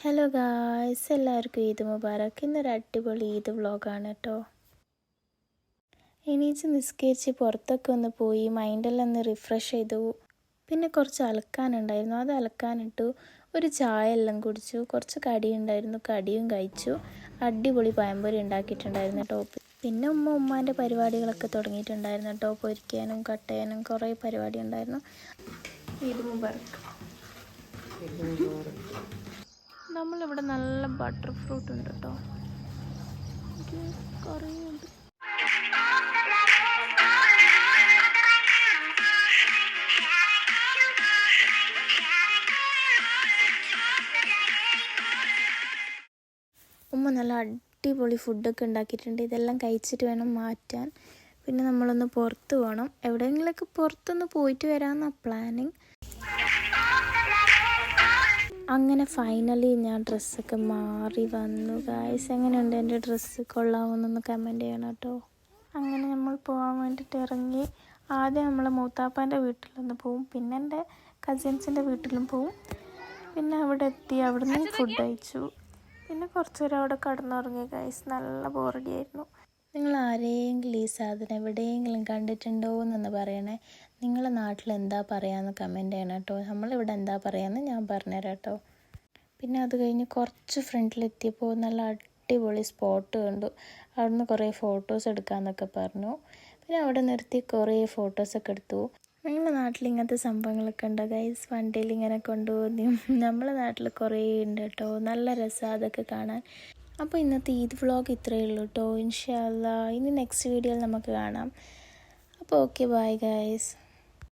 Hello guys, എല്ലാവർക്കും ഈദ് മുബാറക്ക്. ഇന്നൊരു അടിപൊളി ഈദ് വ്ളോഗാണ് കേട്ടോ. എണീച്ച് നിസ്കരിച്ച് പുറത്തൊക്കെ ഒന്ന് പോയി മൈൻഡെല്ലാം ഒന്ന് റിഫ്രഷ് ചെയ്തു. പിന്നെ കുറച്ച് അലക്കാനുണ്ടായിരുന്നു, അത് അലക്കാനിട്ടു. ഒരു ചായ എല്ലാം കുടിച്ചു, കുറച്ച് കടി ഉണ്ടായിരുന്നു, കടിയും കഴിച്ചു. അടിപൊളി പഴംപൊരി ഉണ്ടാക്കിയിട്ടുണ്ടായിരുന്നു കേട്ടോ. പിന്നെ ഉമ്മാൻ്റെ പരിപാടികളൊക്കെ തുടങ്ങിയിട്ടുണ്ടായിരുന്നു കേട്ടോ. പൊരിക്കാനും കട്ടയാനും കുറേ പരിപാടി ഉണ്ടായിരുന്നു. ഈദ് മുബാറക്ക്. നമ്മളിവിടെ നല്ല ബട്ടർ ഫ്രൂട്ട് ഉണ്ട് കേട്ടോ, കുറേ ഉണ്ട്. ഉമ്മ നല്ല അടിപൊളി ഫുഡൊക്കെ ഉണ്ടാക്കിയിട്ടുണ്ട്. ഇതെല്ലാം കഴിച്ചിട്ട് വേണം മാറ്റാൻ. പിന്നെ നമ്മളൊന്ന് പുറത്ത് പോകണം, എവിടെയെങ്കിലുമൊക്കെ പുറത്തൊന്ന് പോയിട്ട് വരാമെന്നാണ് പ്ലാനിങ്. അങ്ങനെ ഫൈനലി ഞാൻ ഡ്രസ്സൊക്കെ മാറി വന്നു ഗായ്സ്. എങ്ങനെയുണ്ട് എൻ്റെ ഡ്രസ്സ്? കൊള്ളാമെന്നൊന്ന് കമൻറ്റ് ചെയ്യണം കേട്ടോ. അങ്ങനെ നമ്മൾ പോകാൻ വേണ്ടിയിട്ട് ഇറങ്ങി. ആദ്യം നമ്മൾ മൂത്താപ്പാൻ്റെ വീട്ടിലൊന്ന് പോവും, പിന്നെ എൻ്റെ കസിൻസിൻ്റെ വീട്ടിലും പോവും. പിന്നെ അവിടെ എത്തി, അവിടുന്ന് ഫുഡ് കഴിച്ചു. പിന്നെ കുറച്ച് നേരം അവിടെ കിടന്നുറങ്ങി ഗായ്സ്. നല്ല ബോറടിയായിരുന്നു. നിങ്ങൾ ആരെങ്കിലും ഈ സാധനം എവിടെയെങ്കിലും കണ്ടിട്ടുണ്ടോ എന്നൊന്ന് പറയണേ. നിങ്ങളുടെ നാട്ടിൽ എന്താ പറയാമെന്ന് കമൻറ്റ് ചെയ്യണം കേട്ടോ. നമ്മളിവിടെ എന്താ പറയാമെന്ന് ഞാൻ പറഞ്ഞുതരാം കേട്ടോ. പിന്നെ അത് കഴിഞ്ഞ് കുറച്ച് ഫ്രണ്ടിലെത്തിയപ്പോൾ നല്ല അടിപൊളി സ്പോട്ട് കണ്ടു. അവിടുന്ന് കുറേ ഫോട്ടോസ് എടുക്കാമെന്നൊക്കെ പറഞ്ഞു. പിന്നെ അവിടെ നിർത്തി കുറേ ഫോട്ടോസൊക്കെ എടുത്തു. നിങ്ങളുടെ നാട്ടിൽ ഇങ്ങനത്തെ സംഭവങ്ങളൊക്കെ ഉണ്ടോ ഗൈസ്? വണ്ടിയിൽ ഇങ്ങനെ കൊണ്ടുപോകുന്നതും നമ്മളെ നാട്ടിൽ കുറേ ഉണ്ട് കേട്ടോ. നല്ല രസമാണ് അതൊക്കെ കാണാൻ. അപ്പോൾ ഇന്നത്തെ ഈദ് വ്ളോഗ് ഇത്രയേ ഉള്ളൂ കേട്ടോ. ഇൻഷാ അല്ലാ ഇനി നെക്സ്റ്റ് വീഡിയോയിൽ നമുക്ക് കാണാം. അപ്പോൾ ഓക്കെ, ബൈ ഗൈസ്.